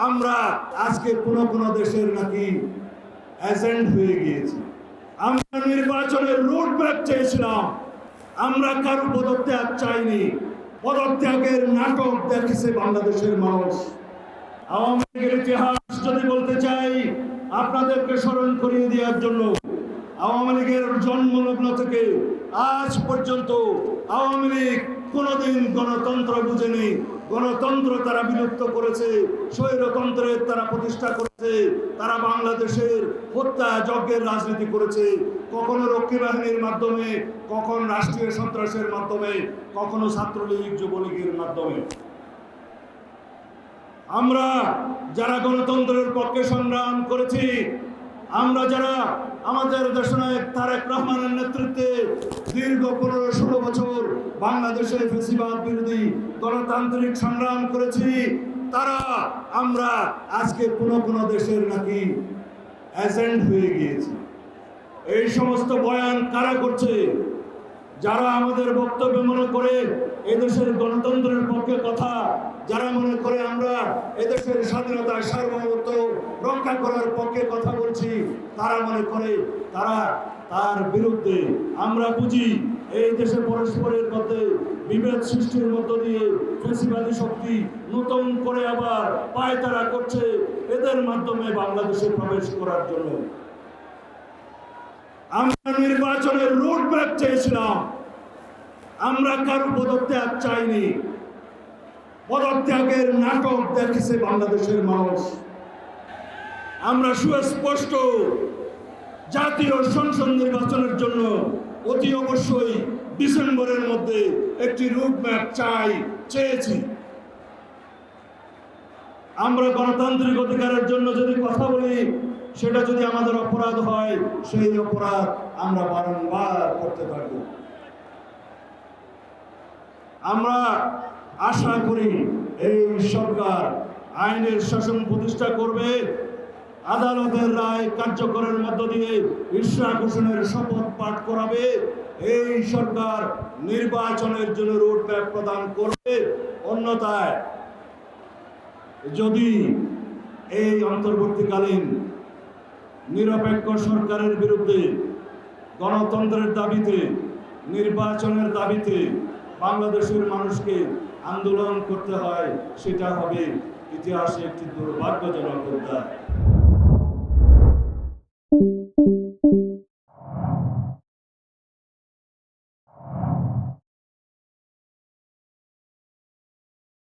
আমরা আজকে কোন দেশের নাকি এজেন্ট হয়ে গিয়েছি। আমরা নির্বাচনের রুট ম্যাপ চেয়েছিলাম, আমরা কারো পদত্যাগ চাইনি। পদত্যাগের নাটক দেখেছে বাংলাদেশের মানুষ। আওয়ামী লীগের ইতিহাস যদি বলতে চাই, আপনাদেরকে স্মরণ করিয়ে দেওয়ার জন্য, আওয়ামী লীগের জন্মলগ্ন থেকে আজ পর্যন্ত আওয়ামী লীগ কোনোদিন গণতন্ত্র বুঝেনি। গণতন্ত্র তারা বিলুপ্ত করেছে, স্বৈরতন্ত্রের তারা প্রতিষ্ঠা করেছে। তারা বাংলাদেশের হত্যা যজ্ঞের রাজনীতি করেছে, কখনো রক্ষী বাহিনীর মাধ্যমে, কখনো রাষ্ট্রীয় সন্ত্রাসের মাধ্যমে, কখনো ছাত্রলীগ যুবলীগের মাধ্যমে। আমরা যারা গণতন্ত্রের পক্ষে সংগ্রাম করেছি, আমরা যারা আমাদের দেশনায়ক তারেক রহমানের নেতৃত্বে দীর্ঘ 15-16 বছর বাংলাদেশের ফ্যাসিবাদ বিরোধী গণতান্ত্রিক সংগ্রাম করেছি, তারা আমরা আজকে কোন দেশের নাকি এজেন্ট হয়ে গিয়েছি। এই সমস্ত বয়ান কারা করছে? যারা আমাদের বক্তব্য মনে করে এদেশের গণতন্ত্রের পক্ষে কথা, যারা মনে করে আমরা এদেশের স্বাধীনতা সার্বভৌমত্ব রক্ষা করার পক্ষে কথা বলছি, তারা মনে করে তার বিরুদ্ধে। আমরা বুঝি এই দেশে পরস্পরের মধ্যে বিভেদ সৃষ্টির মধ্য দিয়ে ফ্যাসিবাদী শক্তি নতুন করে আবার পায়তারা করছে এদের মাধ্যমে বাংলাদেশে প্রবেশ করার জন্য। আমরা নির্বাচনের রুট ম্যাপ চেয়েছিলাম, আমরা কারো পদত্যাগ চাইনি। পদত্যাগের নাটক দেখেছে বাংলাদেশের মানুষ। আমরা সুস্পষ্ট জাতীয় সংসদ নির্বাচনের জন্য অতি অবশ্যই ডিসেম্বরের মধ্যে একটি রুট ম্যাপ চেয়েছি। আমরা গণতান্ত্রিক অধিকারের জন্য যদি কথা বলি, সেটা যদি আমাদের অপরাধ হয়, সেই অপরাধ আমরা বারংবার করতে পারব। আমরা আশা করি এই সরকার আইনের শাসন প্রতিষ্ঠা করবে, আদালতের রায় কার্যকরের মধ্য দিয়ে ইশরাক হোসেনের শপথ পাঠ করাবে। এই সরকার নির্বাচনের জন্য রোড ম্যাপ প্রদান করবে। অন্যথায় যদি এই অন্তর্বর্তীকালীন নিরপেক্ষ সরকারের বিরুদ্ধে গণতন্ত্রের দাবিতে, নির্বাচনের দাবিতে বাংলাদেশের মানুষকে আন্দোলন করতে হয়, সেটা হবে ইতিহাসে একটি দুর্ভাগ্যজনক অধ্যায়।